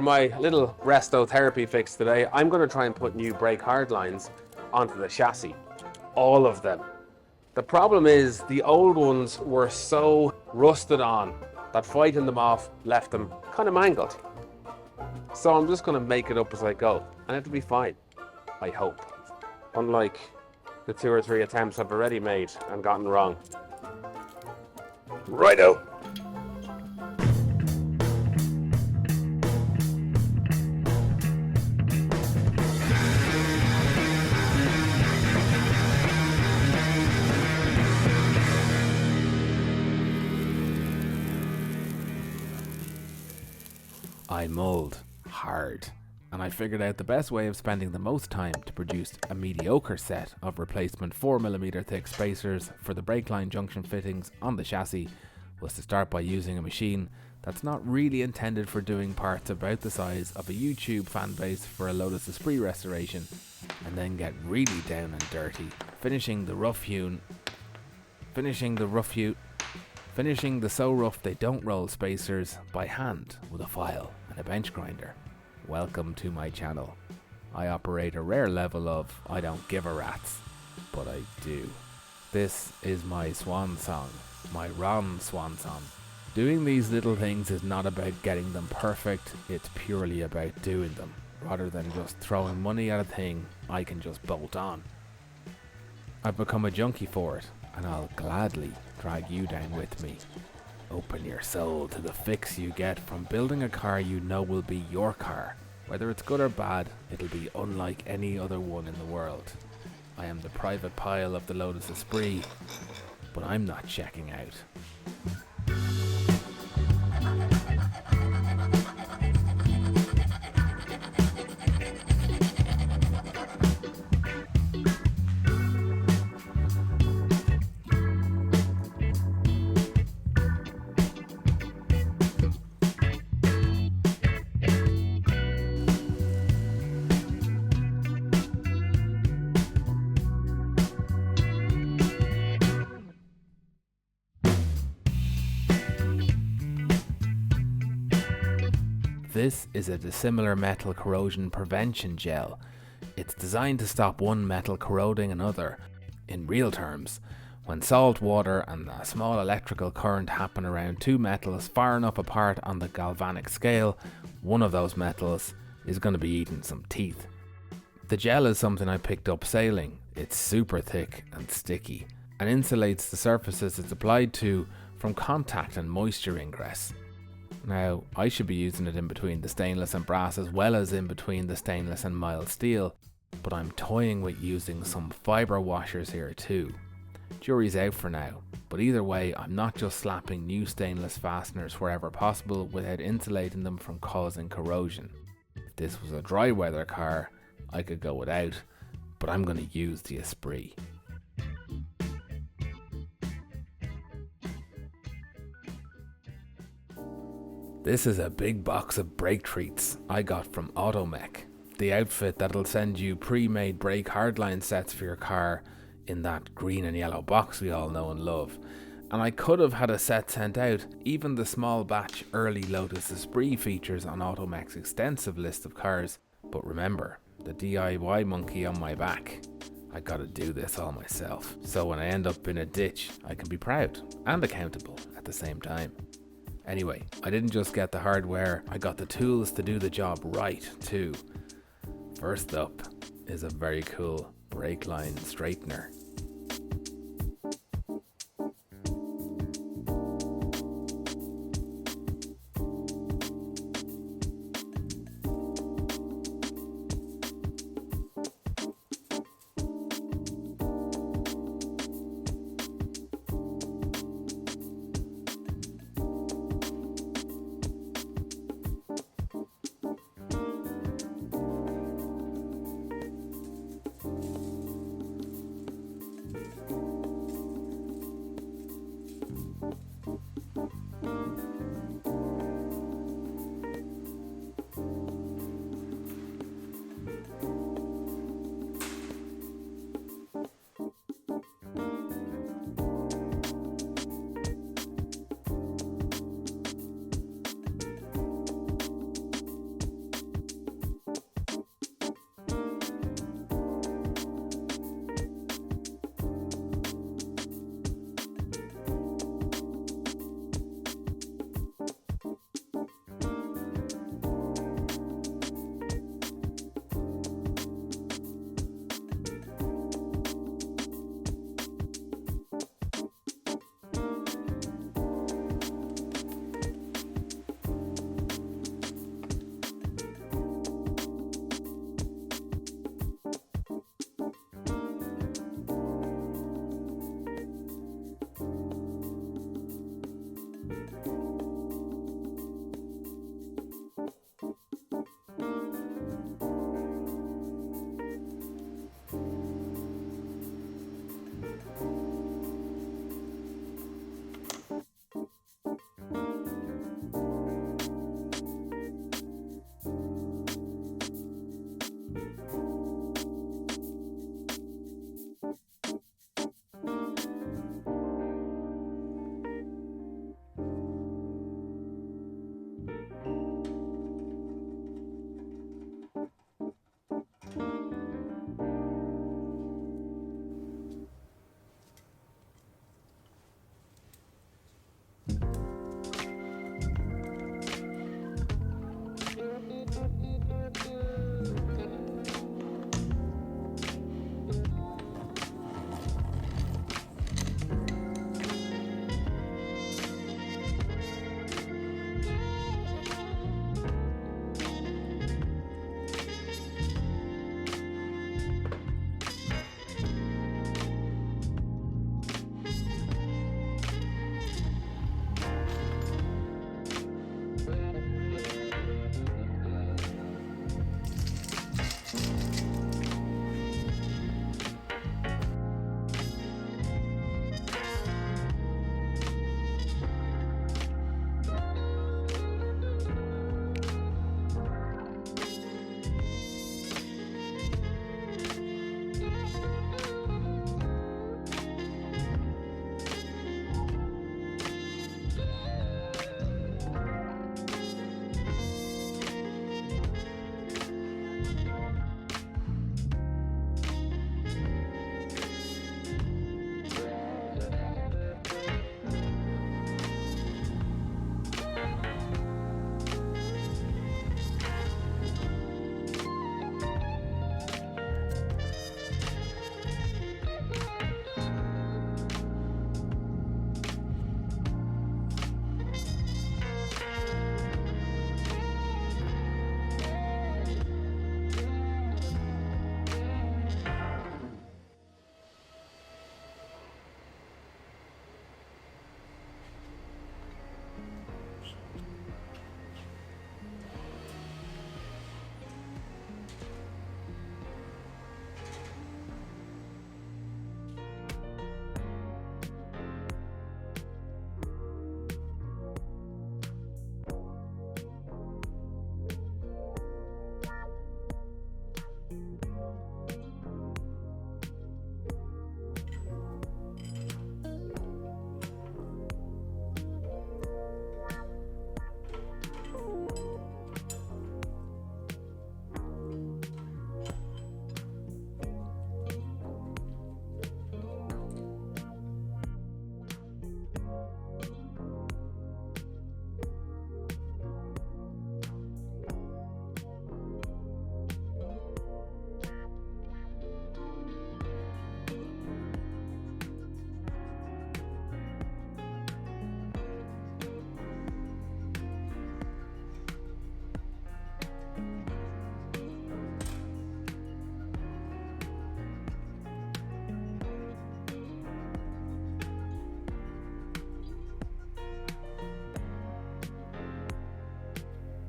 my little resto therapy fix today, I'm going to try and put new brake hard lines onto the chassis. All of them. The problem is the old ones were so rusted on that fighting them off left them kind of mangled. So I'm just going to make it up as I go, and it'll be fine, I hope. Unlike the 2 or 3 attempts I've already made and gotten wrong. Righto! I mulled hard, and I figured out the best way of spending the most time to produce a mediocre set of replacement 4mm thick spacers for the brake line junction fittings on the chassis was to start by using a machine that's not really intended for doing parts about the size of a YouTube fan base for a Lotus Esprit restoration, and then get really down and dirty, finishing the so rough they don't roll spacers by hand with a file and a bench grinder. Welcome to my channel. I operate a rare level of I don't give a rat's, but I do. This is my swan song, my Ron swan song. Doing these little things is not about getting them perfect, it's purely about doing them, rather than just throwing money at a thing I can just bolt on. I've become a junkie for it, and I'll gladly drag you down with me. Open your soul to the fix you get from building a car you know will be your car. Whether it's good or bad, it'll be unlike any other one in the world. I am the private pile of the Lotus Esprit, but I'm not checking out. This is a dissimilar metal corrosion prevention gel. It's designed to stop one metal corroding another. In real terms, when salt water and a small electrical current happen around two metals far enough apart on the galvanic scale, one of those metals is going to be eating some teeth. The gel is something I picked up sailing. It's super thick and sticky and insulates the surfaces it's applied to from contact and moisture ingress. Now, I should be using it in between the stainless and brass as well as in between the stainless and mild steel, but I'm toying with using some fibre washers here too. Jury's out for now, but either way I'm not just slapping new stainless fasteners wherever possible without insulating them from causing corrosion. If this was a dry weather car, I could go without, but I'm going to use the Esprit. This is a big box of brake treats I got from Automech, the outfit that'll send you pre-made brake hardline sets for your car in that green and yellow box we all know and love. And I could have had a set sent out, even the small batch early Lotus Esprit features on Automech's extensive list of cars, but remember, the DIY monkey on my back. I gotta do this all myself, so when I end up in a ditch I can be proud and accountable at the same time. Anyway, I didn't just get the hardware, I got the tools to do the job right too. First up is a very cool brake line straightener.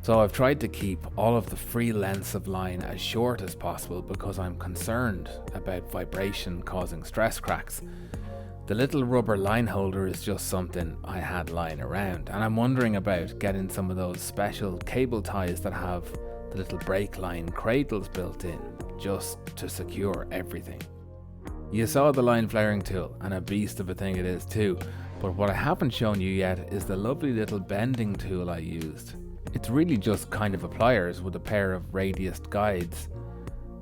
So I've tried to keep all of the free lengths of line as short as possible because I'm concerned about vibration causing stress cracks. The little rubber line holder is just something I had lying around, and I'm wondering about getting some of those special cable ties that have the little brake line cradles built in, just to secure everything. You saw the line flaring tool, and a beast of a thing it is too, but what I haven't shown you yet is the lovely little bending tool I used. It's really just kind of a pliers with a pair of radiused guides,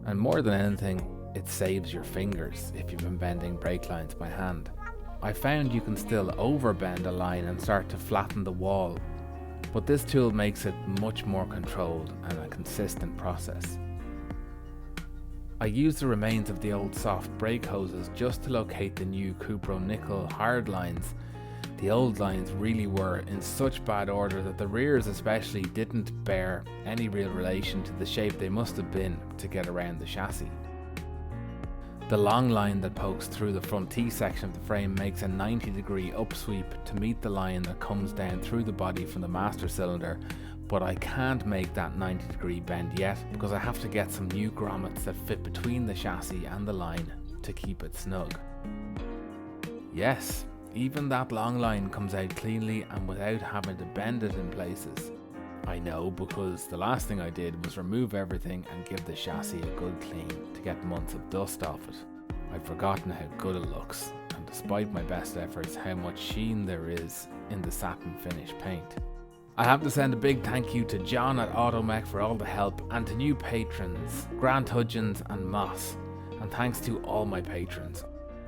and more than anything, it saves your fingers if you've been bending brake lines by hand. I found you can still overbend a line and start to flatten the wall, but this tool makes it much more controlled and a consistent process. I used the remains of the old soft brake hoses just to locate the new Cupro nickel hard lines. The old lines really were in such bad order that the rears especially didn't bear any real relation to the shape they must have been to get around the chassis. The long line that pokes through the front T-section of the frame makes a 90-degree upsweep to meet the line that comes down through the body from the master cylinder, but I can't make that 90-degree bend yet because I have to get some new grommets that fit between the chassis and the line to keep it snug. Yes, even that long line comes out cleanly and without having to bend it in places. I know because the last thing I did was remove everything and give the chassis a good clean to get months of dust off it. I'd forgotten how good it looks, and despite my best efforts, how much sheen there is in the satin finish paint. I have to send a big thank you to John at Automech for all the help, and to new patrons, Grant Hudgens and Moss, and thanks to all my patrons.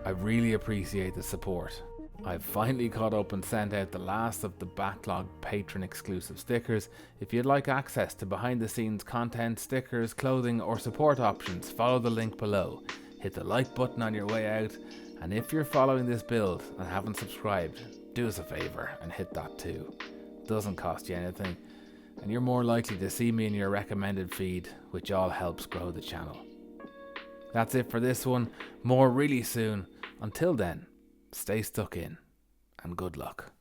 I really appreciate the support. I've finally caught up and sent out the last of the backlog patron exclusive stickers. If you'd like access to behind the scenes content, stickers, clothing or support options, follow the link below. Hit the like button on your way out, and if you're following this build and haven't subscribed, do us a favour and hit that too. It doesn't cost you anything, and you're more likely to see me in your recommended feed, which all helps grow the channel. That's it for this one, more really soon. Until then, stay stuck in, and good luck.